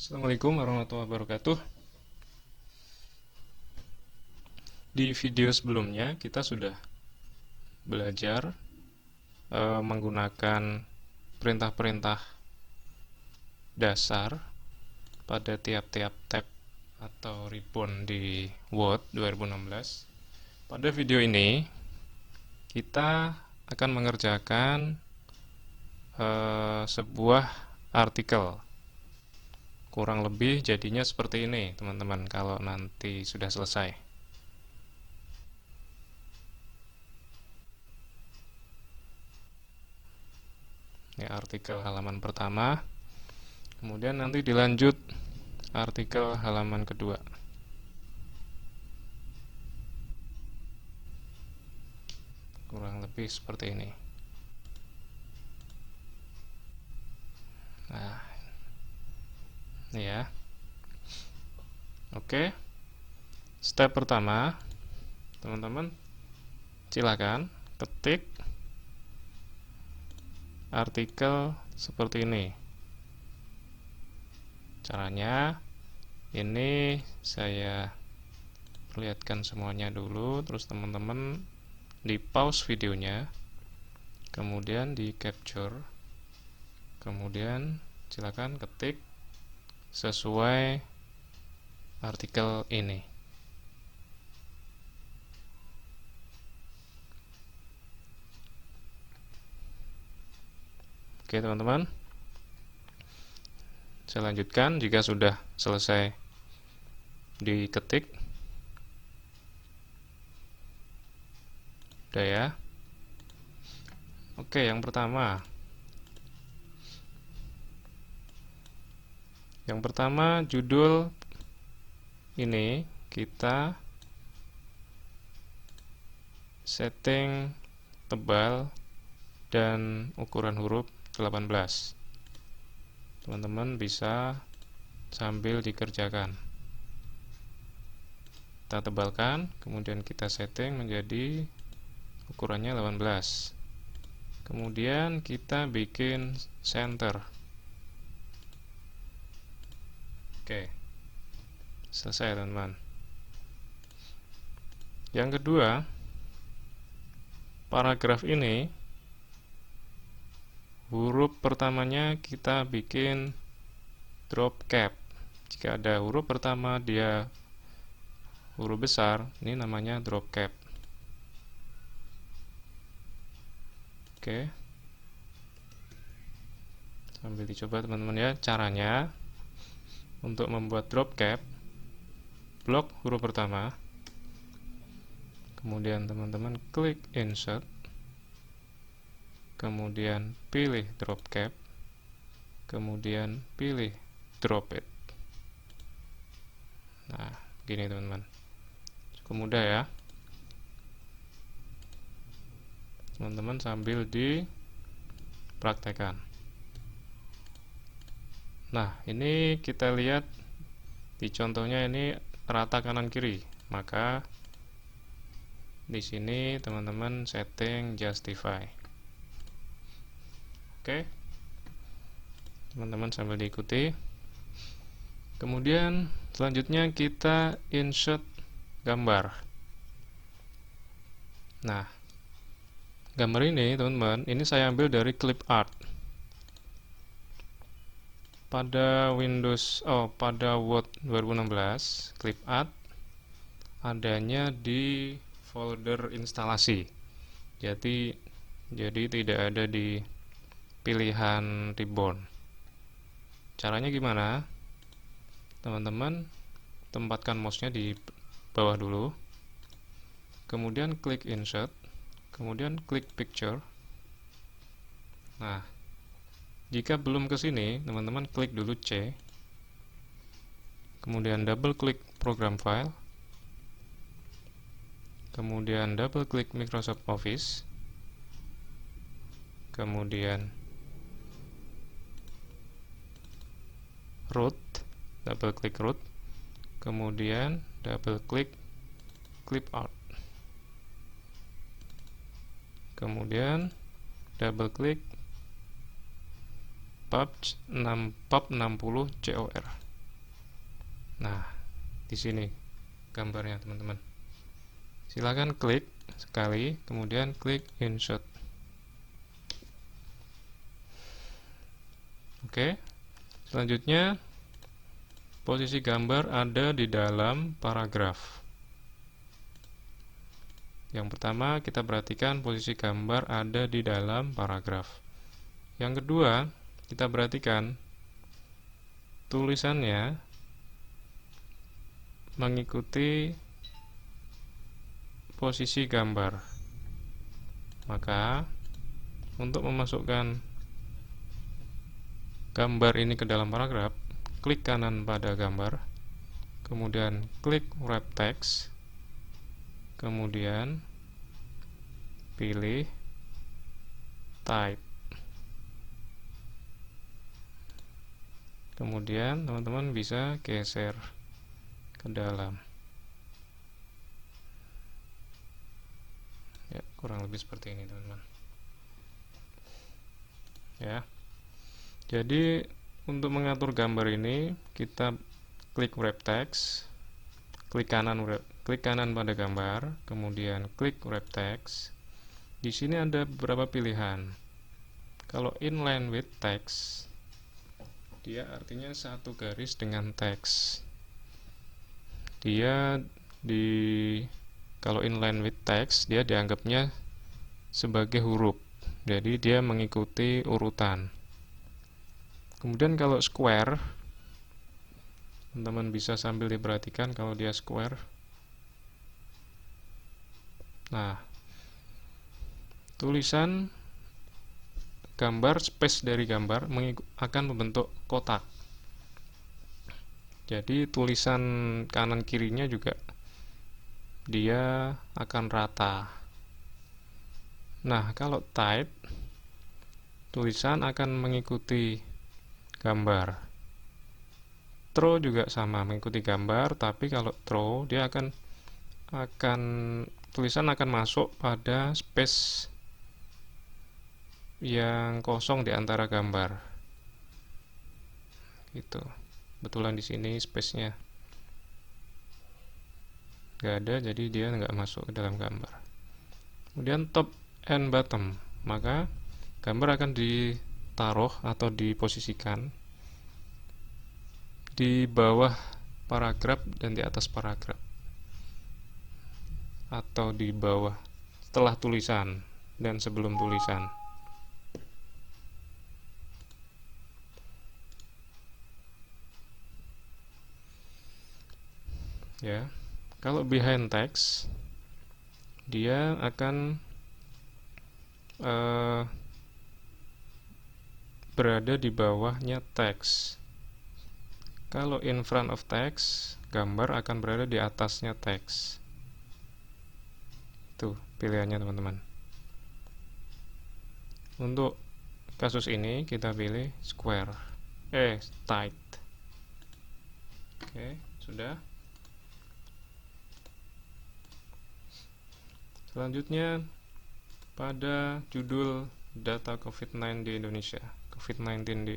Assalamualaikum warahmatullahi wabarakatuh. Di video sebelumnya kita sudah belajar menggunakan perintah-perintah dasar pada tiap-tiap tab atau ribbon di Word 2016. Pada video ini kita akan mengerjakan sebuah artikel. Kurang lebih jadinya seperti ini, teman-teman, kalau nanti sudah selesai. Ini artikel halaman pertama, kemudian nanti dilanjut artikel halaman kedua. Kurang lebih seperti ini. Nah, ini ya. Oke. Step pertama, teman-teman, silakan ketik artikel seperti ini. Caranya ini saya perlihatkan semuanya dulu, terus teman-teman di pause videonya, kemudian di capture, kemudian silakan ketik sesuai artikel ini. Oke, teman-teman, saya lanjutkan jika sudah selesai diketik. Udah ya. Oke, yang pertama. Yang pertama, judul ini kita setting tebal dan ukuran huruf 18. Teman-teman bisa sambil dikerjakan. Kita tebalkan, kemudian kita setting menjadi ukurannya 18. Kemudian kita bikin center. Oke, selesai, teman-teman. Yang kedua, paragraf ini huruf pertamanya kita bikin drop cap. Jika ada huruf pertama dia huruf besar, ini namanya drop cap. Oke, sambil dicoba, teman-teman ya. Caranya untuk membuat drop cap, blok huruf pertama, kemudian teman-teman klik insert, kemudian pilih drop cap, kemudian pilih drop it. Nah, gini, teman-teman, cukup mudah ya. Teman-teman sambil dipraktekkan. Nah, ini kita lihat di contohnya ini rata kanan kiri, maka di sini teman-teman setting justify. Oke, teman-teman sambil diikuti. Kemudian selanjutnya kita insert gambar. Nah, gambar ini, teman-teman, ini saya ambil dari clip art. Pada pada Word 2016, clip art adanya di folder instalasi. Jadi tidak ada di pilihan ribbon. Caranya gimana? Teman-teman tempatkan mouse-nya di bawah dulu, kemudian klik insert, kemudian klik picture. Nah, jika belum ke sini, teman-teman klik dulu C, kemudian double klik program file, kemudian double klik Microsoft Office, kemudian root, double klik root, kemudian double klik clip art, kemudian double klik pub 60 COR. Nah, di sini gambarnya teman-teman. Silakan klik sekali, kemudian klik insert. Oke. Selanjutnya, posisi gambar ada di dalam paragraf. Yang pertama, kita perhatikan posisi gambar ada di dalam paragraf. Yang kedua, kita perhatikan tulisannya mengikuti posisi gambar. Maka, untuk memasukkan gambar ini ke dalam paragraf, klik kanan pada gambar, kemudian klik wrap text, kemudian pilih type. Kemudian teman-teman bisa geser ke dalam. Ya, kurang lebih seperti ini, teman-teman. Ya. Jadi untuk mengatur gambar ini, kita klik wrap text, klik kanan pada gambar, kemudian klik wrap text. Di sini ada beberapa pilihan. Kalau inline with text, dia artinya satu garis dengan teks. Kalau inline with text, dia dianggapnya sebagai huruf. Jadi dia mengikuti urutan. Kemudian kalau square, teman-teman bisa sambil diperhatikan kalau dia square. Nah, tulisan gambar, space dari gambar akan membentuk kotak. Jadi tulisan kanan kirinya juga dia akan rata. Nah, kalau type, tulisan akan mengikuti gambar. Throw juga sama, mengikuti gambar, tapi kalau throw dia akan tulisan akan masuk pada space yang kosong di antara gambar. Gitu. Kebetulan di sini space-nya nggak ada, jadi dia nggak masuk ke dalam gambar. Kemudian top and bottom, maka gambar akan ditaruh atau diposisikan di bawah paragraf dan di atas paragraf, atau di bawah setelah tulisan dan sebelum tulisan. Ya, kalau behind text, dia akan berada di bawahnya teks. Kalau in front of text, gambar akan berada di atasnya teks. Tuh pilihannya, teman-teman. Untuk kasus ini kita pilih square, tight. Oke, sudah. Selanjutnya, pada judul data COVID-19 di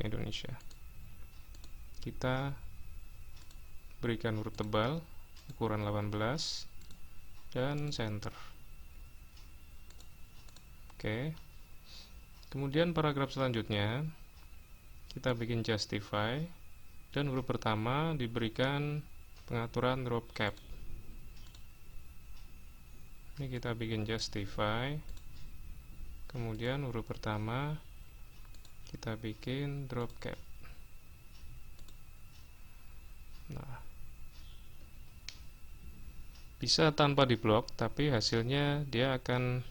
Indonesia, kita berikan huruf tebal ukuran 18 dan center. Oke. Kemudian paragraf selanjutnya kita bikin justify, dan huruf pertama diberikan pengaturan drop cap. Ini kita bikin justify, kemudian huruf pertama kita bikin drop cap. Nah, bisa tanpa diblok, tapi hasilnya dia akan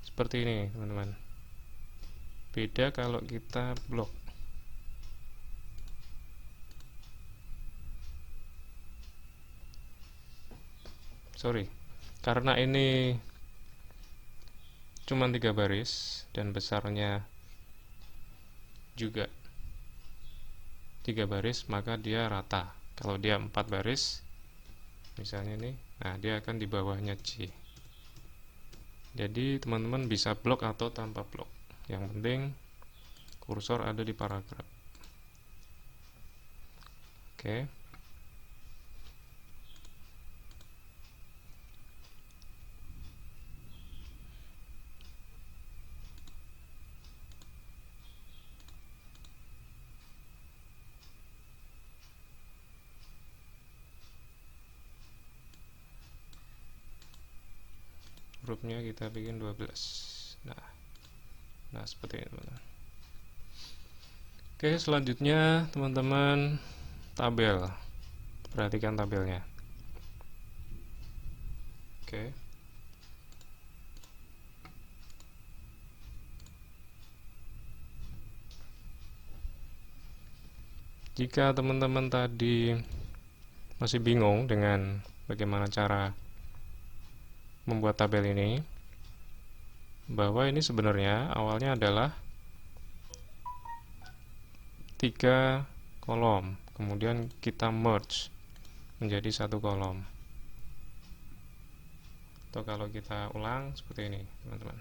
seperti ini, teman-teman. Beda kalau kita blok. Karena ini cuma 3 baris dan besarnya juga 3 baris, maka dia rata. Kalau dia 4 baris, misalnya ini, nah dia akan di bawahnya C. Jadi teman-teman bisa blok atau tanpa blok. Yang penting kursor ada di paragraf. Oke. hurufnya kita bikin 12. Nah seperti ini teman-teman. Oke, selanjutnya teman-teman tabel. Perhatikan tabelnya. Oke. Jika teman-teman tadi masih bingung dengan bagaimana cara membuat tabel ini, bahwa ini sebenarnya awalnya adalah 3 kolom, kemudian kita merge menjadi 1 kolom. Atau kalau kita ulang seperti ini, teman-teman.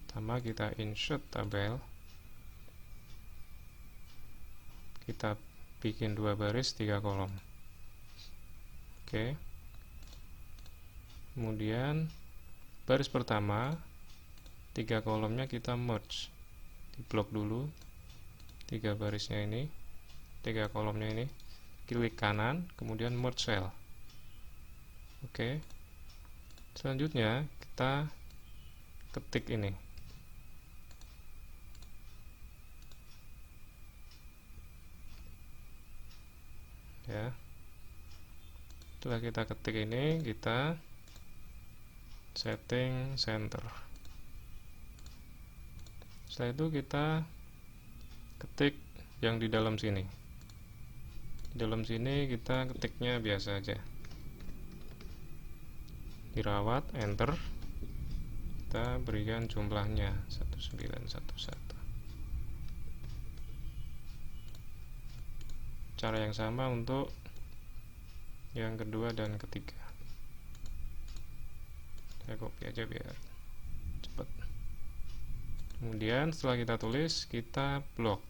Pertama kita insert tabel, kita bikin 2 baris 3 kolom. Oke. Kemudian baris pertama 3 kolomnya kita merge, di blok dulu 3 barisnya ini, 3 kolomnya ini, klik kanan, kemudian merge cell. Oke. Selanjutnya kita ketik ini. Ya. Setelah kita ketik ini, kita setting center. Setelah itu kita ketik yang di dalam sini. Di dalam sini kita ketiknya biasa aja. Dirawat, enter. Kita berikan jumlahnya 1911. Cara yang sama untuk yang kedua dan ketiga. Saya copy aja biar cepat. Kemudian setelah kita tulis, kita blok.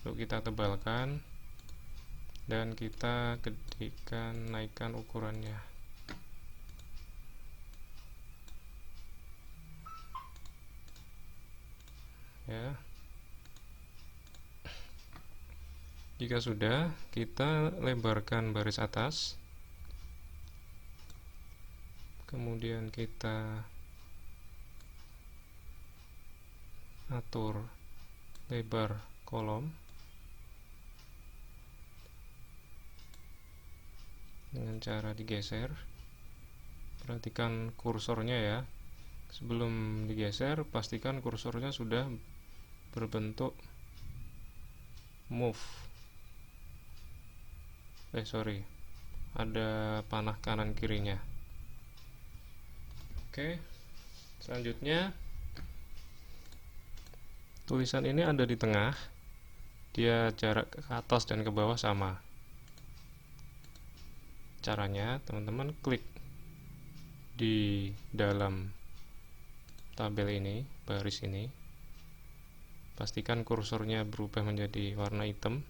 Lalu kita tebalkan dan kita gedekan, naikkan ukurannya. Ya. Jika sudah, kita lebarkan baris atas, kemudian kita atur lebar kolom dengan cara digeser. Perhatikan kursornya ya. Sebelum digeser, pastikan kursornya sudah berbentuk move. Ada panah kanan kirinya. Oke. Selanjutnya tulisan ini ada di tengah. Dia jarak ke atas dan ke bawah sama. Caranya, teman-teman klik di dalam tabel ini, baris ini. Pastikan kursornya berubah menjadi warna hitam.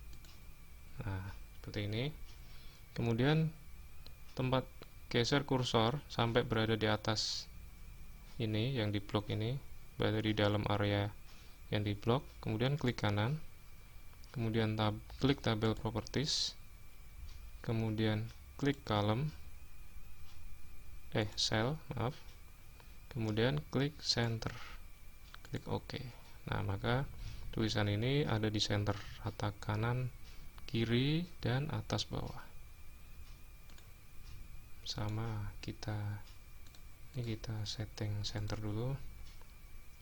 Nah, seperti ini. Kemudian tempat geser kursor sampai berada di atas ini, yang di blok ini, berada di dalam area yang di blok. Kemudian klik kanan, kemudian klik tabel properties, kemudian klik column, cell, kemudian klik center, klik OK. Nah, maka tulisan ini ada di center, rata kanan, kiri, dan atas bawah. Sama ini kita setting center dulu,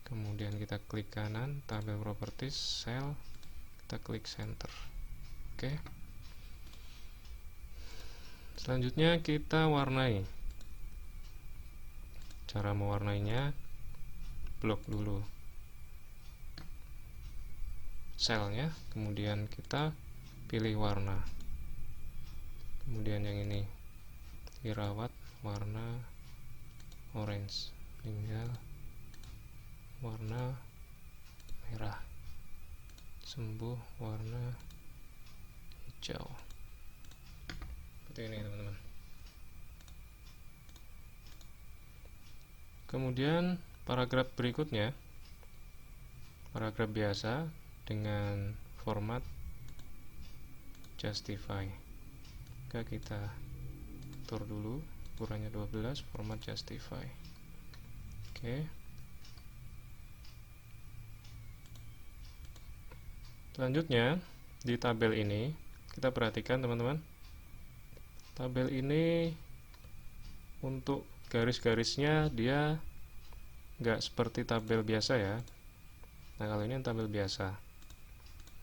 kemudian kita klik kanan, tabel properties, cell, kita klik center. Oke. Selanjutnya kita warnai. Cara mewarnainya, blok dulu selnya, kemudian kita pilih warna, kemudian yang ini dirawat warna orange, tinggal warna merah, sembuh warna hijau. Seperti ini teman-teman. Kemudian paragraf berikutnya, paragraf biasa dengan format justify. Maka kita atur dulu ukurannya 12, format justify. Oke. Selanjutnya di tabel ini kita perhatikan teman-teman, tabel ini untuk garis-garisnya dia nggak seperti tabel biasa ya. Nah, kalau ini tabel biasa.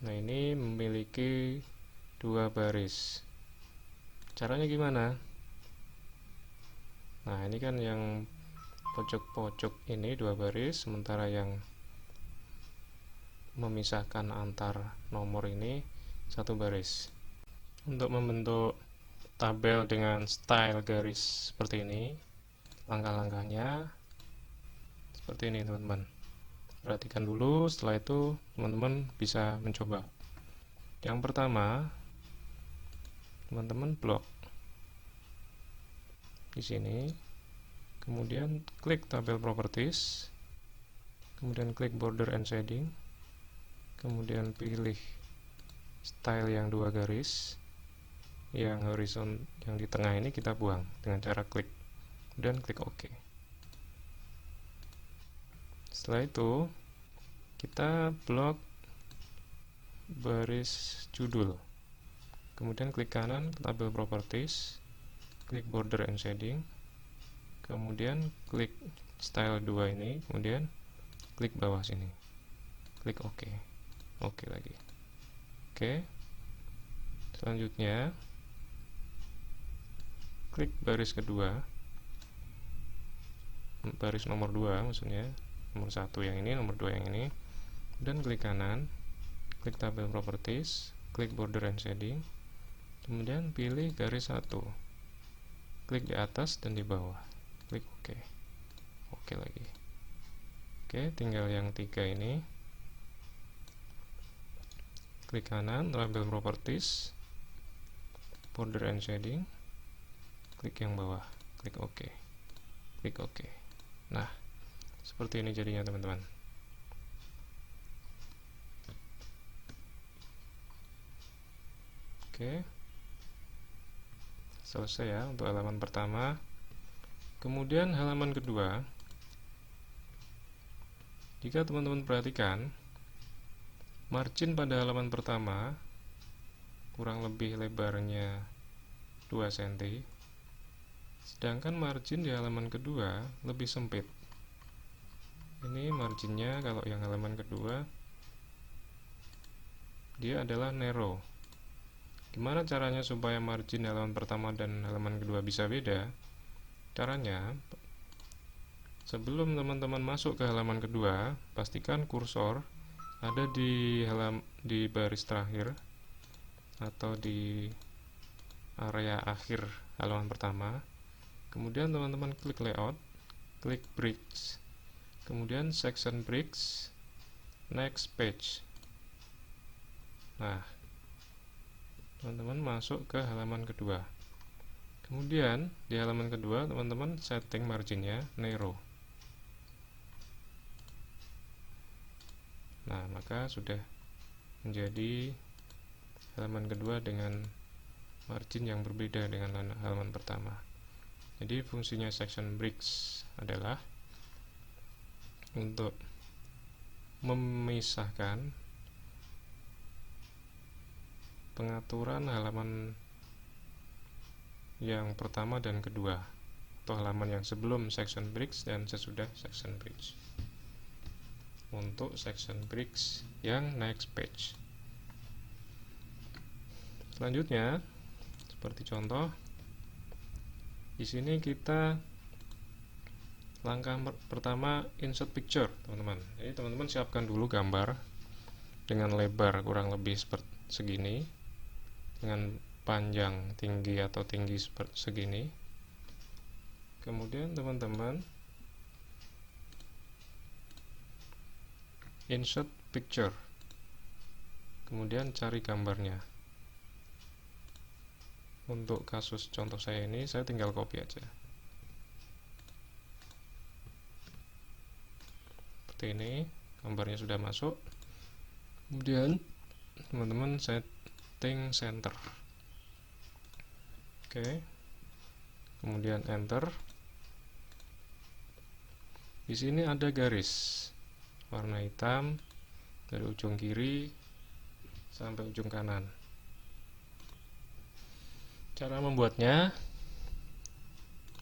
Nah, ini memiliki 2 baris. Caranya gimana? Nah, ini kan yang pojok-pojok ini 2 baris, sementara yang memisahkan antar nomor ini 1 baris. Untuk membentuk tabel dengan style garis seperti ini, langkah-langkahnya seperti ini teman-teman. Perhatikan dulu, setelah itu teman-teman bisa mencoba. Yang pertama, teman-teman blok di sini, kemudian klik tabel properties, kemudian klik border and shading, kemudian pilih style yang 2 garis, yang horizon yang di tengah ini kita buang dengan cara klik, kemudian klik OK. Setelah itu kita blok baris judul, kemudian klik kanan tabel properties, klik border and shading, kemudian klik style 2 ini, kemudian klik bawah sini, klik OK. Oke lagi. Oke. Selanjutnya klik baris kedua, baris nomor 2 maksudnya, nomor 1 yang ini, nomor 2 yang ini, dan klik kanan, klik tabel properties, klik border and shading, kemudian pilih garis 1, klik di atas dan di bawah, klik OK. Oke lagi. Oke, tinggal yang 3 ini, klik kanan, tabel properties, border and shading, klik yang bawah, klik OK, klik OK. Nah, seperti ini jadinya teman-teman. Oke, selesai ya untuk halaman pertama. Kemudian halaman kedua, jika teman-teman perhatikan, margin pada halaman pertama kurang lebih lebarnya 2 cm, sedangkan margin di halaman kedua lebih sempit. Ini marginnya kalau yang halaman kedua dia adalah narrow. Gimana caranya supaya margin halaman pertama dan halaman kedua bisa beda? Caranya, sebelum teman-teman masuk ke halaman kedua, pastikan kursor ada di baris terakhir atau di area akhir halaman pertama. Kemudian teman-teman klik layout, klik bricks, kemudian section bricks, next page. Nah, teman-teman masuk ke halaman kedua. Kemudian di halaman kedua teman-teman setting marginnya narrow. Nah, maka sudah menjadi halaman kedua dengan margin yang berbeda dengan halaman pertama. Jadi fungsinya section bricks adalah untuk memisahkan pengaturan halaman yang pertama dan kedua, atau halaman yang sebelum section bricks dan sesudah section bricks. Untuk section bricks yang next page. Selanjutnya, seperti contoh, di sini kita langkah pertama insert picture, teman-teman. Jadi teman-teman siapkan dulu gambar dengan lebar kurang lebih seperti segini, dengan panjang tinggi atau tinggi seperti segini. Kemudian teman-teman insert picture, kemudian cari gambarnya. Untuk kasus contoh saya ini, saya tinggal copy aja seperti ini, gambarnya sudah masuk. Kemudian teman-teman setting center. Oke, kemudian enter. Di sini ada garis warna hitam dari ujung kiri sampai ujung kanan. Cara membuatnya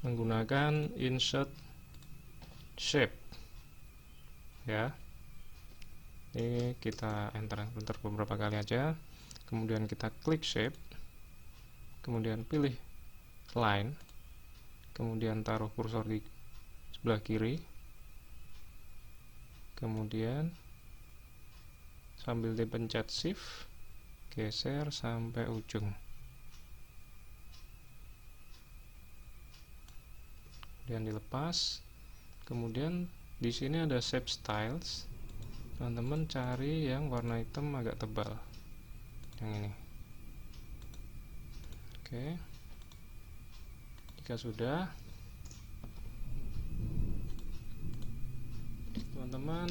menggunakan insert shape ya. Ini kita enter beberapa kali aja, kemudian kita klik shape, kemudian pilih line, kemudian taruh kursor di sebelah kiri, kemudian sambil dipencet shift geser sampai ujung, kemudian dilepas. Kemudian di sini ada shape styles, teman-teman cari yang warna hitam agak tebal, yang ini. Oke, jika sudah, teman-teman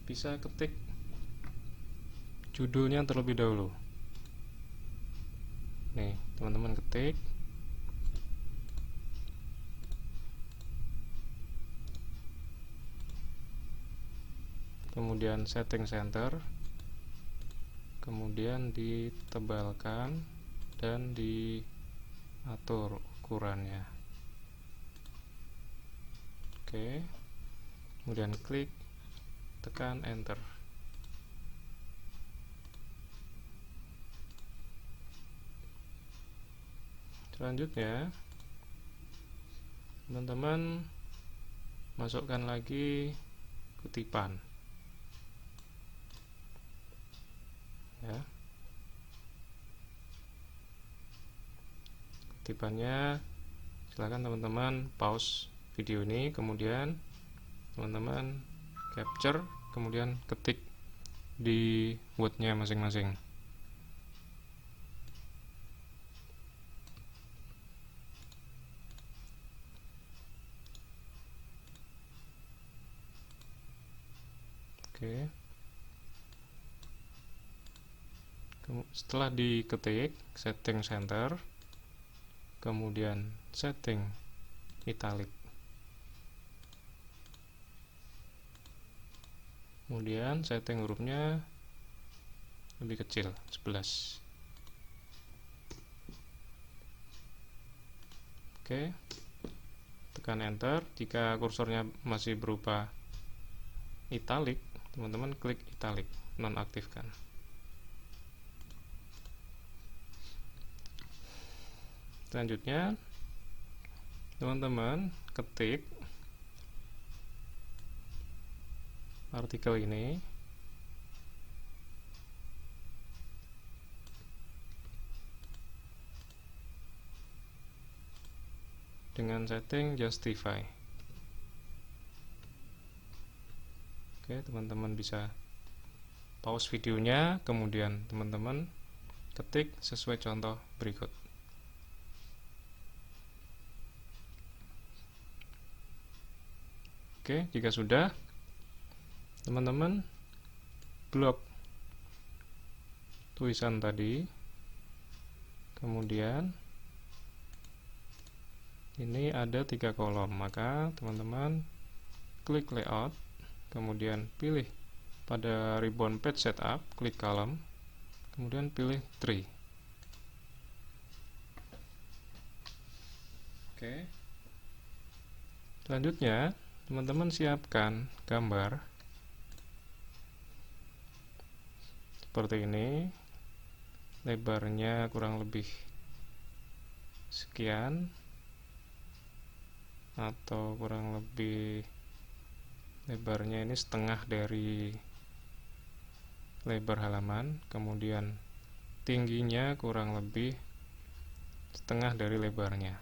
bisa ketik judulnya terlebih dahulu. Nih, teman-teman ketik, kemudian setting center, kemudian ditebalkan dan diatur ukurannya. Oke, kemudian klik, tekan enter. Selanjutnya teman-teman masukkan lagi kutipan ya. Kutipannya silahkan teman-teman pause video ini, kemudian teman-teman capture, kemudian ketik di wordnya masing-masing. Oke, setelah diketik setting center, kemudian setting italic, kemudian setting hurufnya lebih kecil 11. Oke, tekan enter. Jika kursornya masih berupa italic, teman-teman klik italic, nonaktifkan. Selanjutnya teman-teman ketik artikel ini dengan setting justify. Oke, teman-teman bisa pause videonya, kemudian teman-teman ketik sesuai contoh berikut. Oke, jika sudah, teman-teman blok tulisan tadi, kemudian ini ada 3 kolom, maka teman-teman klik layout, kemudian pilih pada ribbon page setup, klik column, kemudian pilih tree. Oke, selanjutnya teman-teman siapkan gambar seperti ini, lebarnya kurang lebih sekian atau kurang lebih lebarnya ini setengah dari lebar halaman, kemudian tingginya kurang lebih setengah dari lebarnya.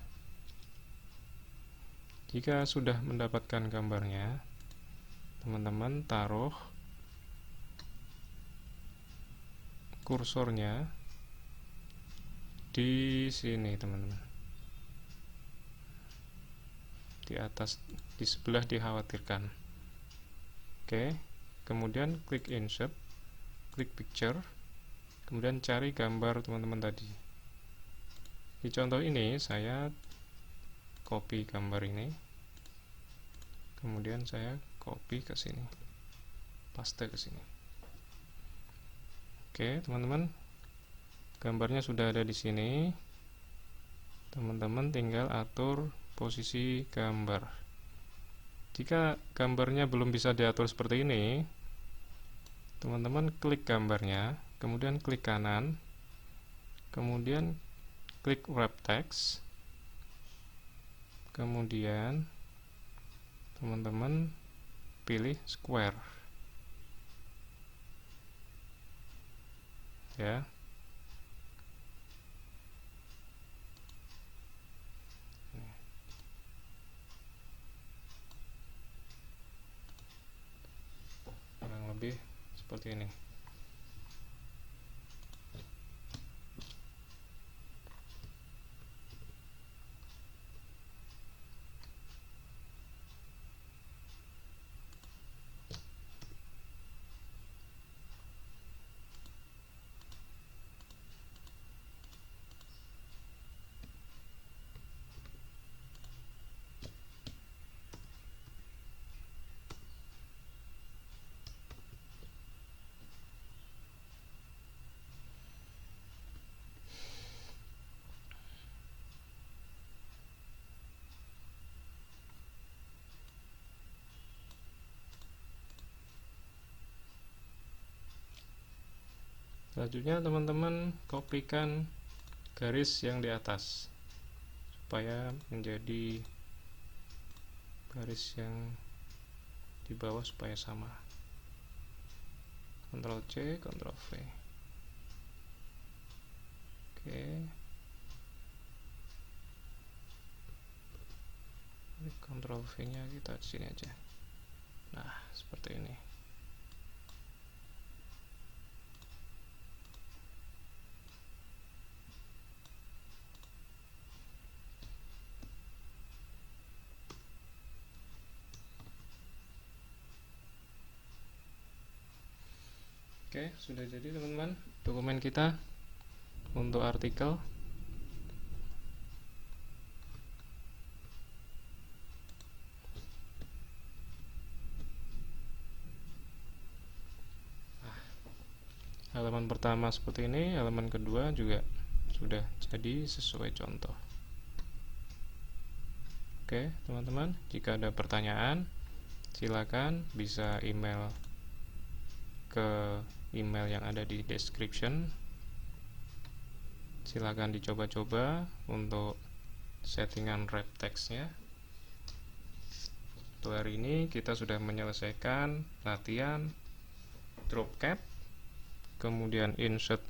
Jika sudah mendapatkan gambarnya, teman-teman taruh kursornya di sini, teman-teman, di atas, di sebelah dikhawatirkan. Oke, kemudian klik insert, klik picture, kemudian cari gambar teman-teman tadi. Di contoh ini saya copy gambar ini, kemudian saya copy ke sini, paste ke sini. Oke, teman-teman, gambarnya sudah ada di sini. Teman-teman tinggal atur posisi gambar. Jika gambarnya belum bisa diatur seperti ini, teman-teman klik gambarnya, kemudian klik kanan, kemudian klik wrap text, kemudian teman-teman pilih square, ya. Kurang lebih seperti ini. Selanjutnya teman-teman kopikan garis yang di atas supaya menjadi garis yang di bawah supaya sama. Ctrl C, Ctrl V. Oke. Ctrl V nya kita di sini aja. Nah, seperti ini. Oke, sudah jadi teman-teman dokumen kita untuk artikel. Halaman pertama seperti ini, halaman kedua juga sudah jadi sesuai contoh. Oke, teman-teman, jika ada pertanyaan, silakan bisa email ke email yang ada di description. Silakan dicoba-coba untuk settingan wrap text-nya. Untuk hari ini kita sudah menyelesaikan latihan drop cap, kemudian insert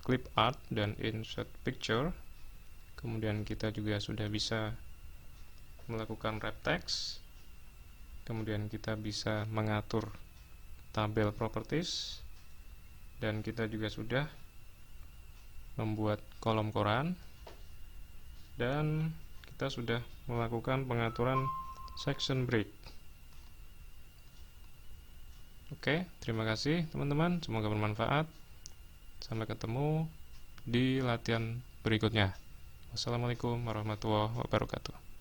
clip art dan insert picture. Kemudian kita juga sudah bisa melakukan wrap text. Kemudian kita bisa mengatur tabel properties, dan kita juga sudah membuat kolom koran, dan kita sudah melakukan pengaturan section break. Oke, terima kasih teman-teman, semoga bermanfaat. Sampai ketemu di latihan berikutnya. Wassalamualaikum warahmatullahi wabarakatuh.